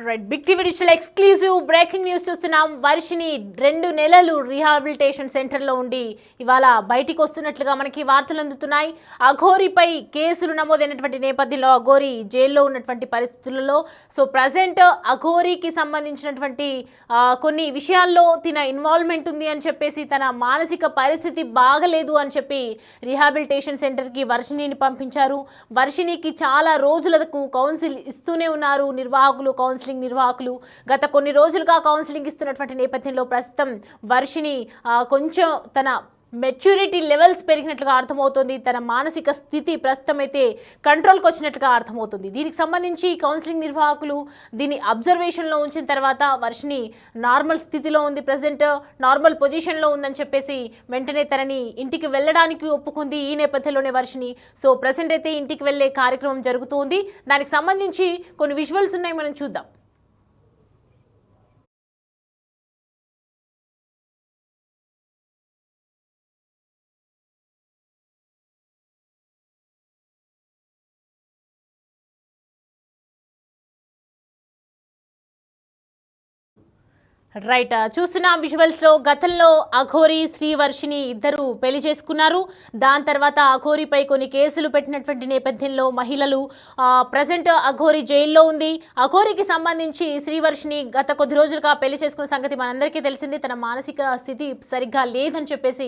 Right big TV digital exclusive breaking news చూస్తున్నాం. వర్షిని 2 నెలలు rehabilitation సెంటర్లో ఉండి ఇవాళ బయటికి వస్తున్నట్లుగా మనకి వార్తలు అందుతున్నాయి. అఘోరీపై కేసులు నమోదైనటువంటి నేపథ్యంలో అఘోరీ జైల్లో ఉన్నటువంటి పరిస్థితులలో ప్రజెంట్ అఘోరీకి సంబంధించినటువంటి కొన్ని విషయాల్లో తన ఇన్వాల్వ్మెంట్ ఉంది అని చెప్పేసి, తన మానసిక పరిస్థితి బాగలేదు అని చెప్పి రీహాబిలిటేషన్ సెంటర్కి వర్షిణిని పంపించారు. వర్షిణికి చాలా రోజులకు కౌన్సిల్ ఇస్తూనే ఉన్నారు కౌన్సిలింగ్ నిర్వాహకులు. గత కొన్ని రోజులుగా కౌన్సిలింగ్ ఇస్తున్నటువంటి నేపథ్యంలో ప్రస్తుతం వర్షిణి కొంచెం తన మెచ్యూరిటీ లెవెల్స్ పెరిగినట్లుగా అర్థమవుతుంది. తన మానసిక స్థితి ప్రస్తుతం అయితే కంట్రోల్కి వచ్చినట్లుగా అర్థమవుతుంది. దీనికి సంబంధించి కౌన్సిలింగ్ నిర్వాహకులు దీన్ని అబ్జర్వేషన్లో ఉంచిన తర్వాత వర్షిని నార్మల్ స్థితిలో ఉంది, ప్రజెంట్ నార్మల్ పొజిషన్లో ఉందని చెప్పేసి వెంటనే తనని ఇంటికి వెళ్ళడానికి ఒప్పుకుంది. ఈ నేపథ్యంలోనే వర్షిని ప్రజెంట్ అయితే ఇంటికి వెళ్ళే కార్యక్రమం జరుగుతుంది. దానికి సంబంధించి కొన్ని విజువల్స్ ఉన్నాయి, మనం చూద్దాం. రైట్, చూస్తున్నాం విజువల్స్లో. గతంలో అఘోరీ శ్రీవర్షిని ఇద్దరు పెళ్లి చేసుకున్నారు. దాని తర్వాత అఘోరీపై కొన్ని కేసులు పెట్టినటువంటి నేపథ్యంలో మహిళలు ప్రజెంట్ అఘోరీ జైల్లో ఉంది. అఘోరీకి సంబంధించి శ్రీవర్షిని గత కొద్ది రోజులుగా పెళ్లి చేసుకున్న సంగతి మనందరికీ తెలిసింది. తన మానసిక స్థితి సరిగ్గా లేదని చెప్పేసి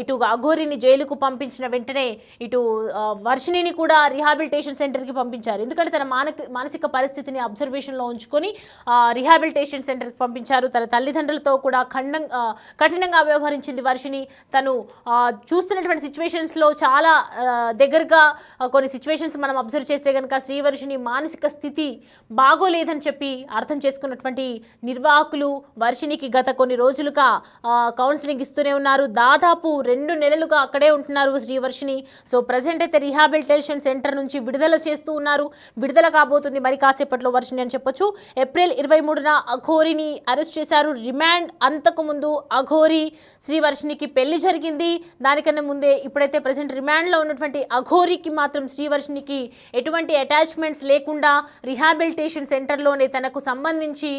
ఇటు అఘోరీని జైలుకు పంపించిన వెంటనే ఇటు వర్షిణిని కూడా రీహాబిలిటేషన్ సెంటర్కి పంపించారు. ఎందుకంటే తన మానసిక పరిస్థితిని అబ్జర్వేషన్లో ఉంచుకొని రీహాబిలిటేషన్ సెంటర్కి పంపించారు. తన తల్లిదండ్రులతో కూడా కఠినంగా వ్యవహరించింది వర్షిని. తను చూస్తున్నటువంటి సిచ్యువేషన్స్లో చాలా దగ్గరగా కొన్ని సిచ్యువేషన్స్ మనం అబ్జర్వ్ చేస్తే కనుక శ్రీవర్షిని మానసిక స్థితి బాగోలేదని చెప్పి అర్థం చేసుకున్నటువంటి నిర్వాహకులు వర్షినికి గత కొన్ని రోజులుగా కౌన్సిలింగ్ ఇస్తూనే ఉన్నారు. దాదాపు 2 నెలలుగా అక్కడే ఉంటున్నారు శ్రీవర్షిని. ప్రజెంట్ అయితే రీహాబిలిటేషన్ సెంటర్ నుంచి విడుదల చేస్తూ ఉన్నారు. విడుదల కాబోతుంది మరి కాసేపట్లో వర్షిని అని చెప్పొచ్చు. ఏప్రిల్ 23న అఘోరీని అరెస్ట్ చేశారు. రిమాండ్ అంతకుముందు అఘోరీ శ్రీవర్షినికి పెళ్లి జరిగింది. దానికన్నా ముందే ఇప్పుడైతే ప్రజెంట్ రిమాండ్లో ఉన్నటువంటి అఘోరీకి మాత్రం శ్రీవర్షినికి ఎటువంటి అటాచ్మెంట్స్ లేకుండా రీహాబిలిటేషన్ సెంటర్లోనే తనకు సంబంధించి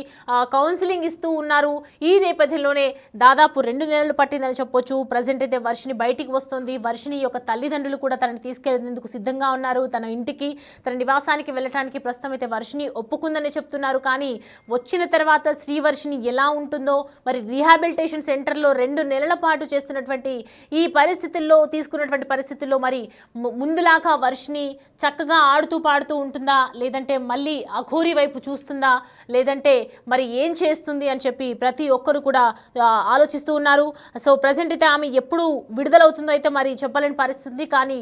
కౌన్సిలింగ్ ఇస్తూ ఉన్నారు. ఈ నేపథ్యంలోనే దాదాపు 2 నెలలు పట్టిందని చెప్పొచ్చు. ప్రజెంట్ అయితే వర్షిని బయటికి వస్తుంది. వర్షిని యొక్క తల్లిదండ్రులు కూడా తనని తీసుకెళ్లేందుకు సిద్ధంగా ఉన్నారు. తన ఇంటికి, తన నివాసానికి వెళ్ళడానికి ప్రస్తుతం అయితే వర్షిని ఒప్పుకుందని చెప్తున్నారు. కానీ వచ్చిన తర్వాత శ్రీవర్షిని ఎలా ఉంటుందో, మరి రీహాబిలిటేషన్ సెంటర్లో 2 నెలల పాటు చేస్తున్నటువంటి ఈ పరిస్థితుల్లో, తీసుకున్నటువంటి పరిస్థితుల్లో మరి ముందులాగా వర్షిని చక్కగా ఆడుతూ పాడుతూ ఉంటుందా, లేదంటే మళ్ళీ అఘోరీ వైపు చూస్తుందా, లేదంటే మరి ఏం చేస్తుంది అని చెప్పి ప్రతి ఒక్కరు కూడా ఆలోచిస్తూ ఉన్నారు. ప్రజెంట్ అయితే ఆమె ఎప్పుడు విడుదలవుతుందో అయితే మరి చెప్పలేని పరిస్థితి. కానీ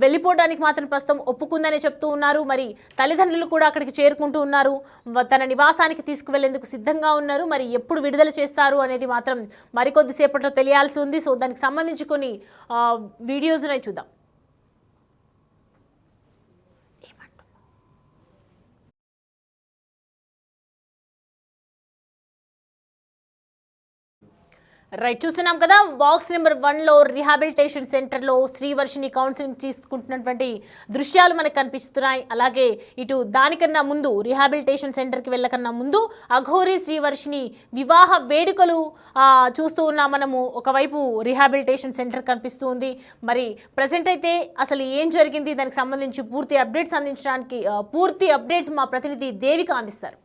వెళ్ళిపోవడానికి మాత్రం ప్రస్తుతం ఒప్పుకుందని చెప్తూ ఉన్నారు. మరి తల్లిదండ్రులు కూడా అక్కడికి చేరుకుంటూ ఉన్నారు. తన నివాసానికి తీసుకువెళ్లేందుకు సిద్ధంగా ఉన్నారు. మరి ఎప్పుడు విడుదల చేస్తారు అనేది మాత్రం మరికొద్దిసేపట్లో తెలియాల్సి ఉంది. దానికి సంబంధించి కొన్ని వీడియోస్ చూద్దాం. రైట్, చూస్తున్నాం కదా బాక్స్ నెంబర్ 1లో రీహాబిలిటేషన్ సెంటర్లో శ్రీవర్షిని కౌన్సిలింగ్ తీసుకుంటున్నటువంటి దృశ్యాలు మనకు కనిపిస్తున్నాయి. అలాగే ఇటు దానికన్నా ముందు రీహాబిలిటేషన్ సెంటర్కి వెళ్ళకన్నా ముందు అఘోరీ శ్రీవర్షిని వివాహ వేడుకలు చూస్తూ ఉన్నాం మనము. ఒకవైపు రీహాబిలిటేషన్ సెంటర్ కనిపిస్తూ ఉంది. మరి ప్రజెంట్ అయితే అసలు ఏం జరిగింది, దానికి సంబంధించి పూర్తి అప్డేట్స్ అందించడానికి పూర్తి అప్డేట్స్ మా ప్రతినిధి దేవిక అందిస్తారు.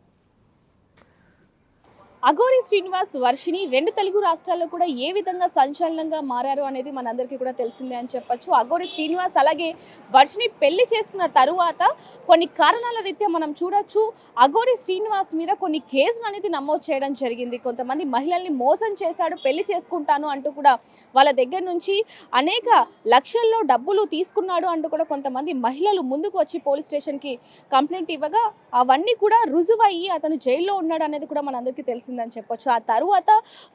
అఘోరీ శ్రీనివాస్ వర్షిని 2 తెలుగు రాష్ట్రాల్లో కూడా ఏ విధంగా సంచలనంగా మారారు అనేది మనందరికీ కూడా తెలిసిందే అని చెప్పొచ్చు. అఘోరీ శ్రీనివాస్ అలాగే వర్షిని పెళ్లి చేసుకున్న తరువాత కొన్ని కారణాల రీత్యా మనం చూడొచ్చు అఘోరీ శ్రీనివాస్ మీద కొన్ని కేసులు అనేది నమోదు చేయడం జరిగింది. కొంతమంది మహిళల్ని మోసం చేశాడు, పెళ్లి చేసుకుంటాను అంటూ కూడా వాళ్ళ దగ్గర నుంచి అనేక లక్షల్లో డబ్బులు తీసుకున్నాడు అంటూ కూడా కొంతమంది మహిళలు ముందుకు వచ్చి పోలీస్ స్టేషన్కి కంప్లైంట్ ఇవ్వగా అవన్నీ కూడా రుజువయ్యి అతను జైల్లో ఉన్నాడు అనేది కూడా మనందరికీ తెలిసింది. తెలిసిందని చెప్పొచ్చు. ఆ తరువాత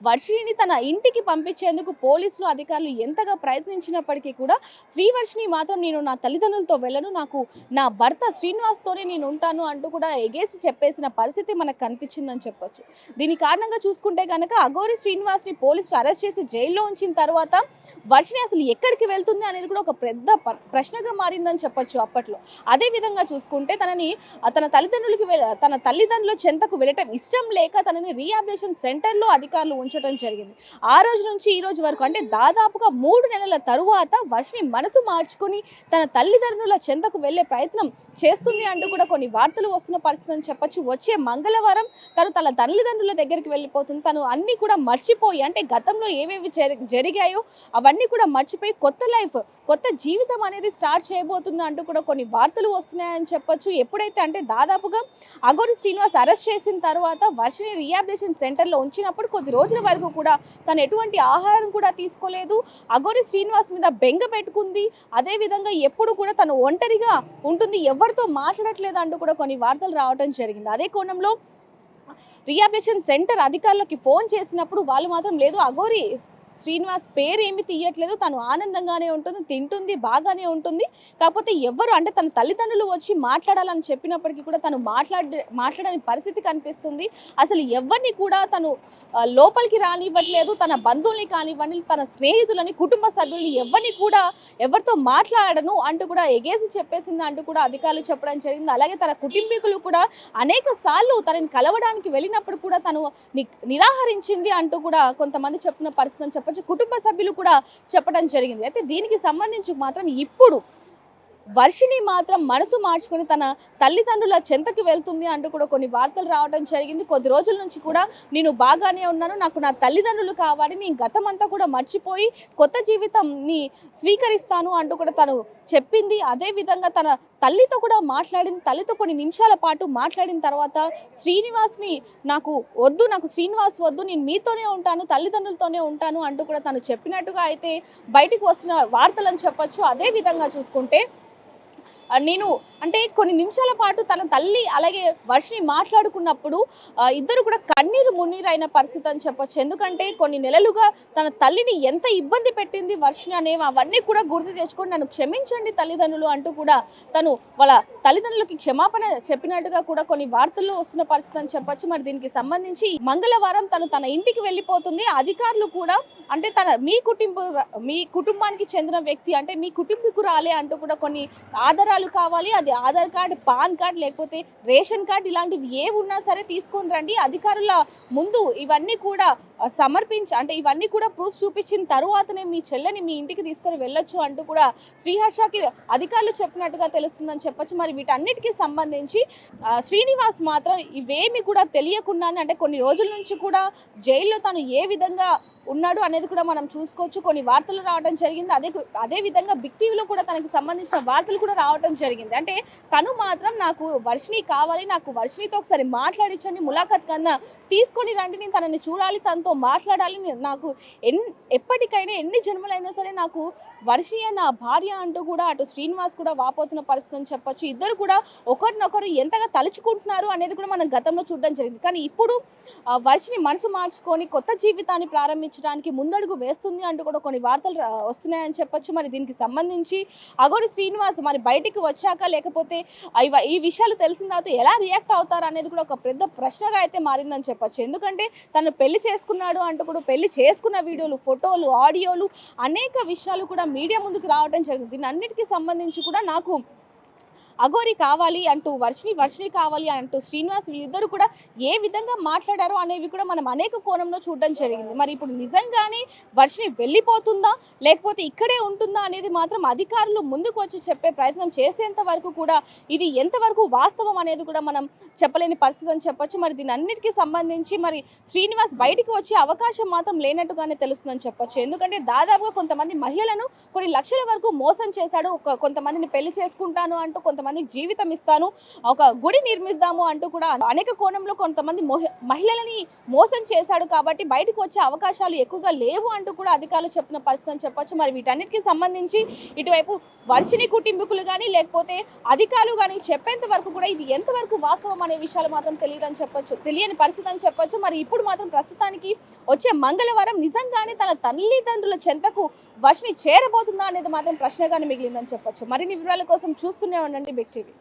వర్షిణిని తన ఇంటికి పంపించేందుకు పోలీసులు అధికారులు ఎంతగా ప్రయత్నించినప్పటికీ కూడా శ్రీవర్షిణి మాత్రం నేను నా తల్లిదండ్రులతో వెళ్ళను, నాకు నా భర్త శ్రీనివాస్తోనే నేను ఉంటాను అంటూ కూడా ఎగేసి చెప్పేసిన పరిస్థితి మనకు కనిపించిందని చెప్పొచ్చు. దీని కారణంగా చూసుకుంటే కనుక అఘోరి శ్రీనివాస్ని పోలీసులు అరెస్ట్ చేసి జైల్లో ఉంచిన తర్వాత వర్షిణి అసలు ఎక్కడికి వెళ్తుంది అనేది కూడా ఒక పెద్ద ప్రశ్నగా మారిందని చెప్పొచ్చు అప్పట్లో. అదే విధంగా చూసుకుంటే తన తల్లిదండ్రుల చెంతకు వెళ్ళటం ఇష్టం లేక తనని రీహాబిలిటేషన్ సెంటర్లో అధికారులు ఉంచడం జరిగింది. ఆ రోజు నుంచి ఈ రోజు వరకు అంటే దాదాపుగా 3 నెలల తరువాత వర్షిణి మనసు మార్చుకొని తన తల్లిదండ్రుల చెంతకు వెళ్లే ప్రయత్నం చేస్తుంది అంటూ కూడా కొన్ని వార్తలు వస్తున్న పరిస్థితి అని చెప్పొచ్చు. వచ్చే మంగళవారం తను తన తల్లిదండ్రుల దగ్గరికి వెళ్ళిపోతుంది. తను అన్ని కూడా మర్చిపోయి అంటే గతంలో ఏవేవి జరిగాయో అవన్నీ కూడా మర్చిపోయి కొత్త జీవితం అనేది స్టార్ట్ చేయబోతుంది అంటూ కూడా కొన్ని వార్తలు వస్తున్నాయని చెప్పొచ్చు. ఎప్పుడైతే అంటే దాదాపుగా అఘోరి శ్రీనివాస్ అరెస్ట్ చేసిన తర్వాత వర్షిణి రీహాబిలిటేషన్ సెంటర్లో ఉంచినప్పుడు కొద్ది రోజుల వరకు కూడా తను ఎటువంటి ఆహారం కూడా తీసుకోలేదు. అఘోరి శ్రీనివాస్ మీద బెంగ పెట్టుకుంది. అదేవిధంగా ఎప్పుడు కూడా తను ఒంటరిగా ఉంటుంది, ఎవరితో మాట్లాడట్లేదు అంటూ కూడా కొన్ని వార్తలు రావడం జరిగింది. అదే కోణంలో రీహాబిలిటేషన్ సెంటర్ అధికారులకి ఫోన్ చేసినప్పుడు వాళ్ళు మాత్రం లేదు, అఘోరి శ్రీనివాస్ పేరు ఏమి తీయట్లేదు, తను ఆనందంగానే ఉంటుంది, తింటుంది, బాగానే ఉంటుంది, కాకపోతే ఎవరు అంటే తన తల్లిదండ్రులు వచ్చి మాట్లాడాలని చెప్పినప్పటికీ కూడా తను మాట్లాడని పరిస్థితి కనిపిస్తుంది. అసలు ఎవరిని కూడా తను లోపలికి రానివ్వట్లేదు. తన బంధువుల్ని కానివ్వండి, తన స్నేహితులని, కుటుంబ సభ్యుల్ని ఎవరితో మాట్లాడను అంటూ కూడా ఎగేసి చెప్పేసింది అంటూ కూడా అధికారులు చెప్పడం జరిగింది. అలాగే తన కుటుంబీకులు కూడా అనేక సార్లు తనని కలవడానికి వెళ్ళినప్పుడు కూడా తను నిరాకరించింది అంటూ కూడా కొంతమంది చెప్తున్న పరిస్థితి చెప్పొచ్చు. కుటుంబ సభ్యులు కూడా చెప్పడం జరిగింది. అయితే దీనికి సంబంధించి మాత్రం ఇప్పుడు వర్షిణి మాత్రం మనసు మార్చుకొని తన తల్లిదండ్రుల చెంతకి వెళ్తుంది అంటూ కూడా కొన్ని వార్తలు రావడం జరిగింది. కొద్ది రోజుల నుంచి కూడా నేను బాగానే ఉన్నాను, నాకు నా తల్లిదండ్రులు కావాలి, నేను గతమంతా కూడా మర్చిపోయి కొత్త జీవితాన్ని స్వీకరిస్తాను అంటూ కూడా తను చెప్పింది. అదేవిధంగా తన తల్లితో కూడా మాట్లాడింది. తల్లితో కొన్ని నిమిషాల పాటు మాట్లాడిన తర్వాత శ్రీనివాస్ని నాకు శ్రీనివాస్ వద్దు, నేను మీతోనే ఉంటాను, తల్లిదండ్రులతోనే ఉంటాను అంటూ కూడా తను చెప్పినట్టుగా అయితే బయటకు వస్తున్న వార్తలని చెప్పొచ్చు. అదే విధంగా చూసుకుంటే నేను అంటే కొన్ని నిమిషాల పాటు తన తల్లి అలాగే వర్షిణి మాట్లాడుకున్నప్పుడు ఇద్దరు కూడా కన్నీరు మున్నీరు అయిన పరిస్థితి అని చెప్పొచ్చు. ఎందుకంటే కొన్ని నెలలుగా తన తల్లిని ఎంత ఇబ్బంది పెట్టింది వర్షిణి అనేవి అవన్నీ కూడా గుర్తు తెచ్చుకొని నన్ను క్షమించండి తల్లిదండ్రులు అంటూ కూడా తను వాళ్ళ తల్లిదండ్రులకి క్షమాపణ చెప్పినట్టుగా కూడా కొన్ని వార్తల్లో వస్తున్న పరిస్థితి అని చెప్పొచ్చు. మరి దీనికి సంబంధించి మంగళవారం తన ఇంటికి వెళ్ళిపోతుంది. అధికారులు కూడా అంటే మీ కుటుంబానికి చెందిన వ్యక్తి అంటే మీ కుటుంబీకురాలే అంటూ కూడా కొన్ని ఆధారాలు కావాలి, అది ఆధార్ కార్డ్, పాన్ కార్డ్ లేకపోతే రేషన్ కార్డ్ ఇలాంటివి ఏ ఉన్నా సరే తీసుకొని రండి, అధికారుల ముందు ఇవన్నీ కూడా సమర్పించి అంటే ఇవన్నీ కూడా ప్రూఫ్ చూపించిన తరువాతనే మీ చెల్లెని మీ ఇంటికి తీసుకొని వెళ్ళొచ్చు అంటూ కూడా శ్రీహర్షకి అధికారులు చెప్పినట్టుగా తెలుస్తుందని చెప్పొచ్చు. మరి వీటన్నిటికీ సంబంధించి శ్రీనివాస్ మాత్రం ఇవేమి కూడా తెలియకుండానే అంటే కొన్ని రోజుల నుంచి కూడా జైల్లో తను ఏ విధంగా ఉన్నాడు అనేది కూడా మనం చూసుకోవచ్చు. కొన్ని వార్తలు రావడం జరిగింది. అదే విధంగా బిగ్ టీవీలో కూడా తనకి సంబంధించిన వార్తలు కూడా రావడం జరిగింది. అంటే తను మాత్రం నాకు వర్షిణి కావాలి, నాకు వర్షిణితో ఒకసారి మాట్లాడించండి, ములాఖత్ కన్నా తీసుకొని రండి, నేను తనని చూడాలి, తనతో మాట్లాడాలి, నాకు ఎప్పటికైనా ఎన్ని జన్మలైనా సరే నాకు వర్షిణి నా భార్య అంటూ కూడా అటు శ్రీనివాస్ కూడా వాపోతున్న పరిస్థితి అని చెప్పొచ్చు. ఇద్దరు కూడా ఒకరినొకరు ఎంతగా తలుచుకుంటున్నారు అనేది కూడా మనం గతంలో చూడడం జరిగింది. కానీ ఇప్పుడు వర్షిణి మనసు మార్చుకొని కొత్త జీవితాన్ని ప్రారంభించడానికి ముందడుగు వేస్తుంది అంటూ కూడా కొన్ని వార్తలు వస్తున్నాయని చెప్పొచ్చు. మరి దీనికి సంబంధించి అఘోరి శ్రీనివాస్ మరి బయటికి వచ్చాక లేకపోతే ఈ విషయాలు తెలిసిన తర్వాత ఎలా రియాక్ట్ అవుతారు అనేది కూడా ఒక పెద్ద ప్రశ్నగా అయితే మారిందని చెప్పొచ్చు. ఎందుకంటే తను పెళ్లి చేసుకున్నాడు అంటూ కూడా పెళ్లి చేసుకున్న వీడియోలు, ఫోటోలు, ఆడియోలు అనేక విషయాలు కూడా మీడియా ముందుకు రావడం జరిగింది. దీని అన్నిటికీ సంబంధించి కూడా నాకు అఘోరి కావాలి అంటూ వర్షిణి కావాలి అంటూ శ్రీనివాస్ వీళ్ళిద్దరూ కూడా ఏ విధంగా మాట్లాడారో అనేవి కూడా మనం అనేక కోణంలో చూడడం జరిగింది. మరి ఇప్పుడు నిజంగానే వర్షిణి వెళ్ళిపోతుందా లేకపోతే ఇక్కడే ఉంటుందా అనేది మాత్రం అధికారులు ముందుకు వచ్చి చెప్పే ప్రయత్నం చేసేంత వరకు కూడా ఇది ఎంతవరకు వాస్తవం అనేది కూడా మనం చెప్పలేని పరిస్థితి అని చెప్పొచ్చు. మరి దీని అన్నిటికీ సంబంధించి మరి శ్రీనివాస్ బయటికి వచ్చే అవకాశం మాత్రం లేనట్టుగానే తెలుస్తుందని చెప్పొచ్చు. ఎందుకంటే దాదాపుగా కొంతమంది మహిళలను కొన్ని లక్షల వరకు మోసం చేశాడు. కొంతమందిని పెళ్లి చేసుకుంటాను అంటూ కొంతమంది కొంతమందికి జీవితం ఇస్తాను, ఒక గుడి నిర్మిద్దాము అంటూ కూడా అనేక కోణంలో కొంతమంది మహిళలని మోసం చేశాడు కాబట్టి బయటకు వచ్చే అవకాశాలు ఎక్కువగా లేవు అంటూ కూడా అధికారులు చెప్పిన పరిస్థితి అని చెప్పొచ్చు. మరి వీటన్నిటికీ సంబంధించి ఇటువైపు వర్షిని కుటుంబీకులు కానీ లేకపోతే అధికారులు కానీ చెప్పేంత వరకు కూడా ఇది ఎంతవరకు వాస్తవం అనే విషయాలు మాత్రం తెలియదని చెప్పొచ్చు, తెలియని పరిస్థితి అని చెప్పొచ్చు. మరి ఇప్పుడు మాత్రం ప్రస్తుతానికి వచ్చే మంగళవారం నిజంగానే తన తల్లిదండ్రుల చెంతకు వర్షిని చేరబోతుందా అనేది మాత్రం ప్రశ్నగానే మిగిలిందని చెప్పొచ్చు. మరిన్ని వివరాల కోసం చూస్తూనే ఉండండి బిగ్ టీవీ.